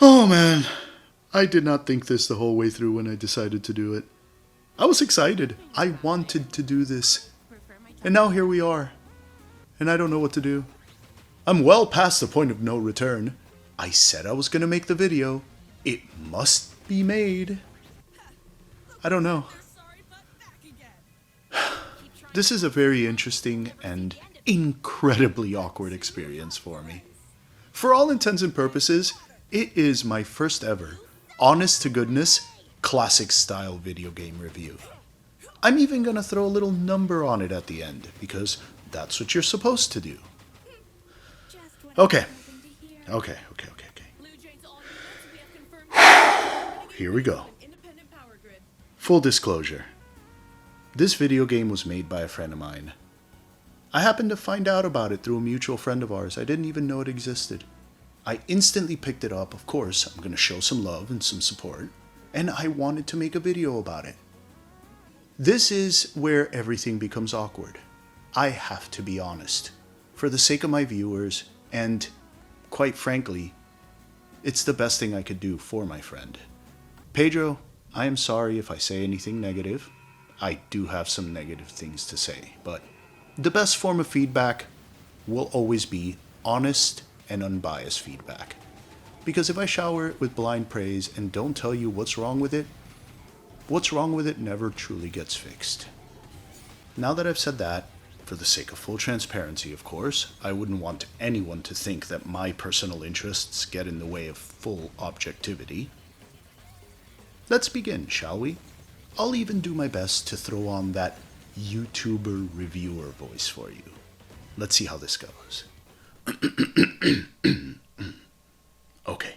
Oh man, I did not think this the whole way through when I decided to do it. I was excited. I wanted to do this. And now here we are. And I don't know what to do. I'm well past the point of no return. I said I was going to make the video. It must be made. I don't know. This is a very interesting and incredibly awkward experience for me. For all intents and purposes, it is my first ever, honest to goodness, classic style video game review. I'm even gonna throw a little number on it at the end, because that's what you're supposed to do. Okay. Here we go. Full disclosure. This video game was made by a friend of mine. I happened to find out about it through a mutual friend of ours. I didn't even know it existed. I instantly picked it up, of course. I'm going to show some love and some support. And I wanted to make a video about it. This is where everything becomes awkward. I have to be honest. For the sake of my viewers, and quite frankly, it's the best thing I could do for my friend. Pedro, I am sorry if I say anything negative. I do have some negative things to say, but the best form of feedback will always be honest and unbiased feedback. Because if I shower it with blind praise and don't tell you what's wrong with it never truly gets fixed. Now that I've said that, for the sake of full transparency, of course, I wouldn't want anyone to think that my personal interests get in the way of full objectivity. Let's begin, shall we? I'll even do my best to throw on that YouTuber reviewer voice for you. Let's see how this goes. Okay.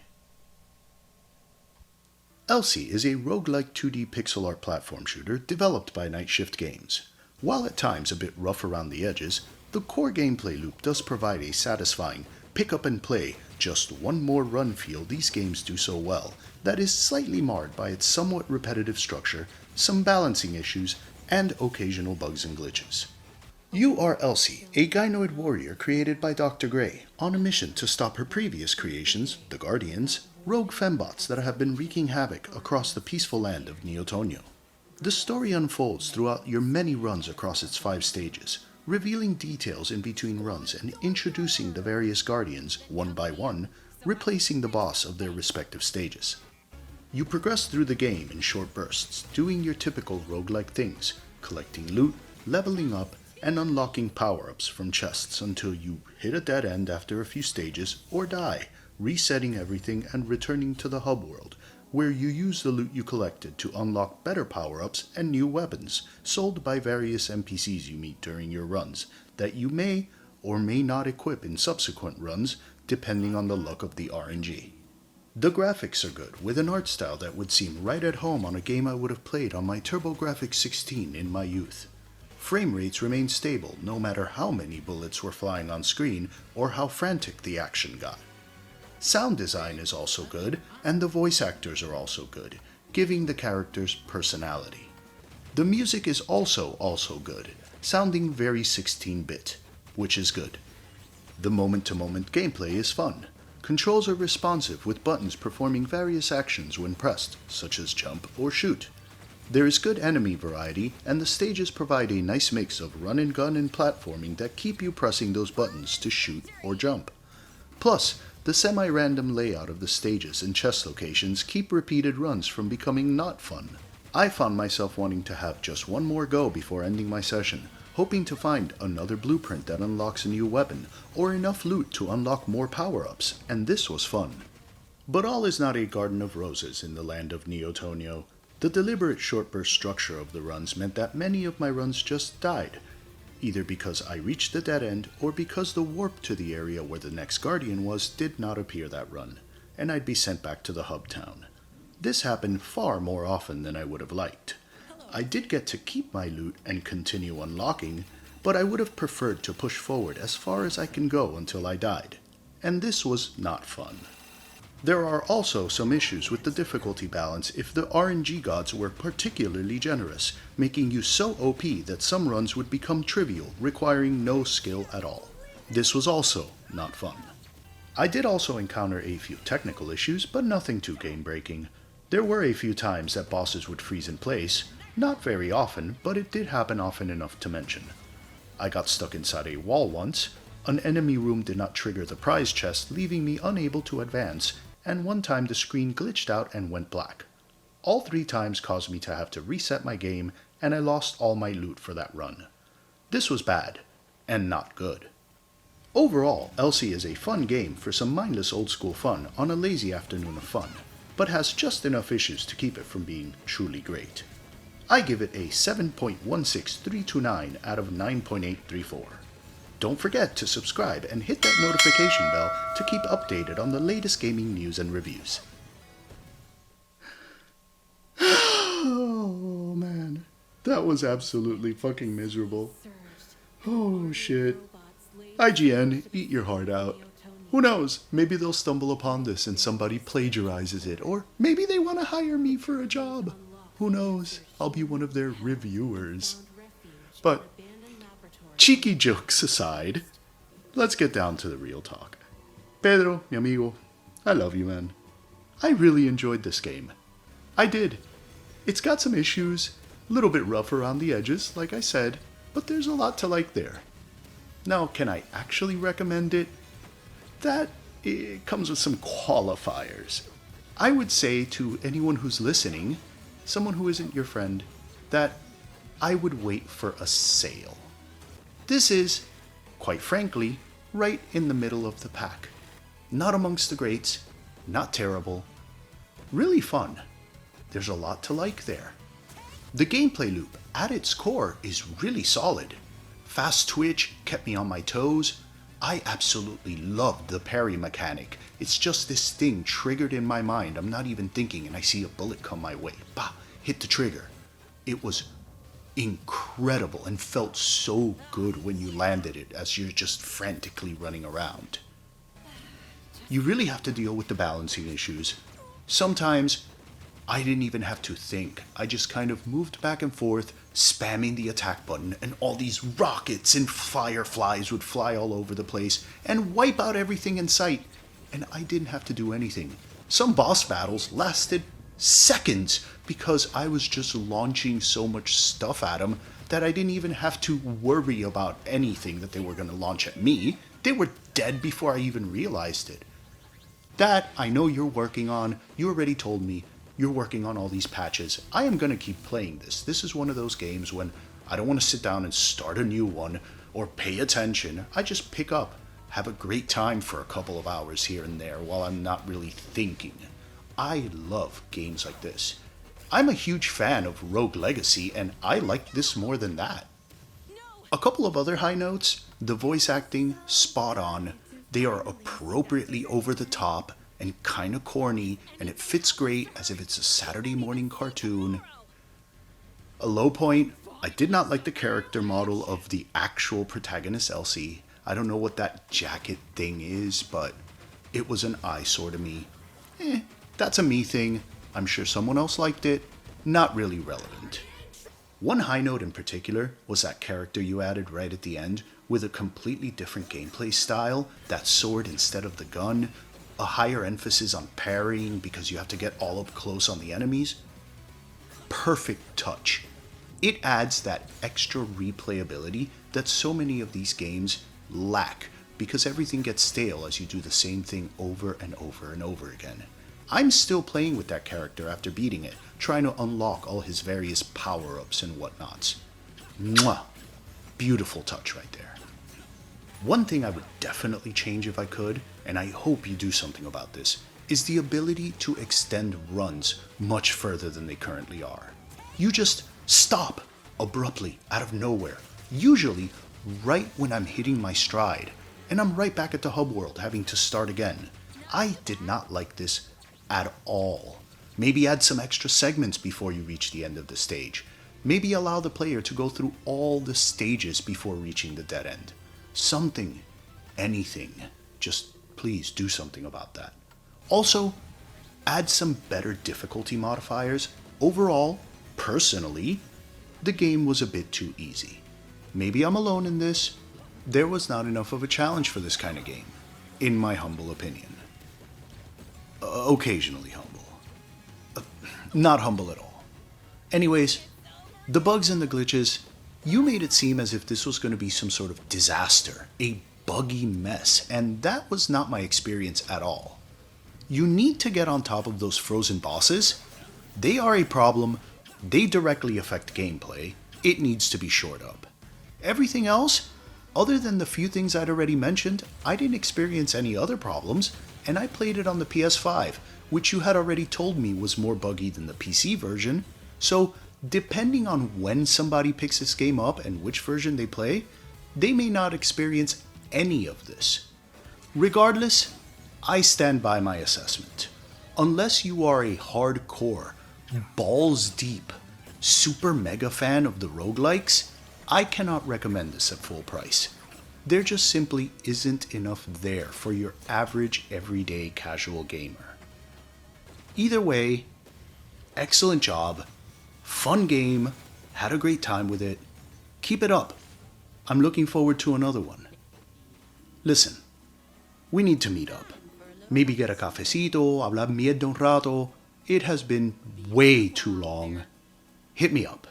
Elsie is a roguelike 2D pixel art platform shooter developed by Night Shift Games. While at times a bit rough around the edges, the core gameplay loop does provide a satisfying pick up and play, just one more run feel these games do so well, that is slightly marred by its somewhat repetitive structure, some balancing issues, and occasional bugs and glitches. You are Elsie, a gynoid warrior created by Dr. Gray, on a mission to stop her previous creations, the Guardians, rogue fembots that have been wreaking havoc across the peaceful land of Neotonio. The story unfolds throughout your many runs across its 5 stages, revealing details in between runs and introducing the various Guardians, one by one, replacing the boss of their respective stages. You progress through the game in short bursts, doing your typical roguelike things, collecting loot, leveling up, and unlocking power-ups from chests until you hit a dead end after a few stages or die, resetting everything and returning to the hub world, where you use the loot you collected to unlock better power-ups and new weapons sold by various NPCs you meet during your runs that you may or may not equip in subsequent runs depending on the luck of the RNG. The graphics are good, with an art style that would seem right at home on a game I would have played on my TurboGrafx 16 in my youth. Frame rates remain stable no matter how many bullets were flying on screen or how frantic the action got. Sound design is also good, and the voice actors are also good, giving the characters personality. The music is also good, sounding very 16-bit, which is good. The moment-to-moment gameplay is fun. Controls are responsive with buttons performing various actions when pressed, such as jump or shoot. There is good enemy variety, and the stages provide a nice mix of run and gun and platforming that keep you pressing those buttons to shoot or jump. Plus, the semi-random layout of the stages and chest locations keep repeated runs from becoming not fun. I found myself wanting to have just one more go before ending my session, hoping to find another blueprint that unlocks a new weapon, or enough loot to unlock more power-ups, and this was fun. But all is not a garden of roses in the land of Neotonio. The deliberate short burst structure of the runs meant that many of my runs just died, either because I reached the dead end or because the warp to the area where the next Guardian was did not appear that run, and I'd be sent back to the hub town. This happened far more often than I would have liked. I did get to keep my loot and continue unlocking, but I would have preferred to push forward as far as I can go until I died, and this was not fun. There are also some issues with the difficulty balance if the RNG gods were particularly generous, making you so OP that some runs would become trivial, requiring no skill at all. This was also not fun. I did also encounter a few technical issues, but nothing too game-breaking. There were a few times that bosses would freeze in place, not very often, but it did happen often enough to mention. I got stuck inside a wall once, an enemy room did not trigger the prize chest, leaving me unable to advance, and one time the screen glitched out and went black. All 3 times caused me to have to reset my game, and I lost all my loot for that run. This was bad, and not good. Overall, Elsie is a fun game for some mindless old school fun on a lazy afternoon of fun, but has just enough issues to keep it from being truly great. I give it a 7.16329 out of 9.834. Don't forget to subscribe and hit that notification bell to keep updated on the latest gaming news and reviews. Oh man, that was absolutely fucking miserable. Oh shit. IGN, eat your heart out. Who knows, maybe they'll stumble upon this and somebody plagiarizes it, or maybe they want to hire me for a job. Who knows, I'll be one of their reviewers. But, cheeky jokes aside, let's get down to the real talk. Pedro, mi amigo, I love you, man. I really enjoyed this game. I did. It's got some issues, a little bit rough around the edges, like I said, but there's a lot to like there. Now, can I actually recommend it? That it comes with some qualifiers. I would say to anyone who's listening, someone who isn't your friend, that I would wait for a sale. This is, quite frankly, right in the middle of the pack. Not amongst the greats, not terrible, really fun. There's a lot to like there. The gameplay loop, at its core, is really solid. Fast twitch kept me on my toes. I absolutely loved the parry mechanic. It's just this thing triggered in my mind. I'm not even thinking and I see a bullet come my way. Bah, hit the trigger. It was incredible and felt so good when you landed it as you're just frantically running around. You really have to deal with the balancing issues. Sometimes I didn't even have to think. I just kind of moved back and forth, spamming the attack button, and all these rockets and fireflies would fly all over the place and wipe out everything in sight. And I didn't have to do anything. Some boss battles lasted seconds because I was just launching so much stuff at them that I didn't even have to worry about anything that they were going to launch at me. They were dead before I even realized it. That I know you're working on. You already told me. You're working on all these patches. I am going to keep playing this. This is one of those games when I don't want to sit down and start a new one or pay attention. I just pick up, have a great time for a couple of hours here and there while I'm not really thinking. I love games like this. I'm a huge fan of Rogue Legacy, and I like this more than that. A couple of other high notes. The voice acting, spot on. They are appropriately over the top and kind of corny, and it fits great as if it's a Saturday morning cartoon. A low point, I did not like the character model of the actual protagonist Elsie. I don't know what that jacket thing is, but it was an eyesore to me. That's a me thing. I'm sure someone else liked it. Not really relevant. One high note in particular was that character you added right at the end with a completely different gameplay style, that sword instead of the gun, a higher emphasis on parrying because you have to get all up close on the enemies. Perfect touch. It adds that extra replayability that so many of these games lack because everything gets stale as you do the same thing over and over and over again. I'm still playing with that character after beating it, trying to unlock all his various power-ups and whatnots. Mwah! Beautiful touch right there. One thing I would definitely change if I could, and I hope you do something about this, is the ability to extend runs much further than they currently are. You just stop abruptly out of nowhere, usually right when I'm hitting my stride, and I'm right back at the hub world having to start again. I did not like this at all. Maybe add some extra segments before you reach the end of the stage. Maybe allow the player to go through all the stages before reaching the dead end. Something, anything. Just please do something about that. Also, add some better difficulty modifiers. Overall, personally, the game was a bit too easy. Maybe I'm alone in this. There was not enough of a challenge for this kind of game. in my humble opinion. Occasionally humble. Not humble at all. Anyways, the bugs and the glitches, you made it seem as if this was going to be some sort of disaster, a buggy mess, and that was not my experience at all. You need to get on top of those frozen bosses. They are a problem. They directly affect gameplay. It needs to be shored up. Everything else, other than the few things I'd already mentioned, I didn't experience any other problems, and I played it on the PS5, which you had already told me was more buggy than the PC version. So, depending on when somebody picks this game up and which version they play, they may not experience any of this. Regardless, I stand by my assessment. Unless you are a hardcore, balls deep, super mega fan of the roguelikes, I cannot recommend this at full price. There just simply isn't enough there for your average everyday casual gamer. Either way, excellent job, fun game, had a great time with it. Keep it up. I'm looking forward to another one. Listen, we need to meet up. Maybe get a cafecito, hablar mierda un rato. It has been way too long. Hit me up.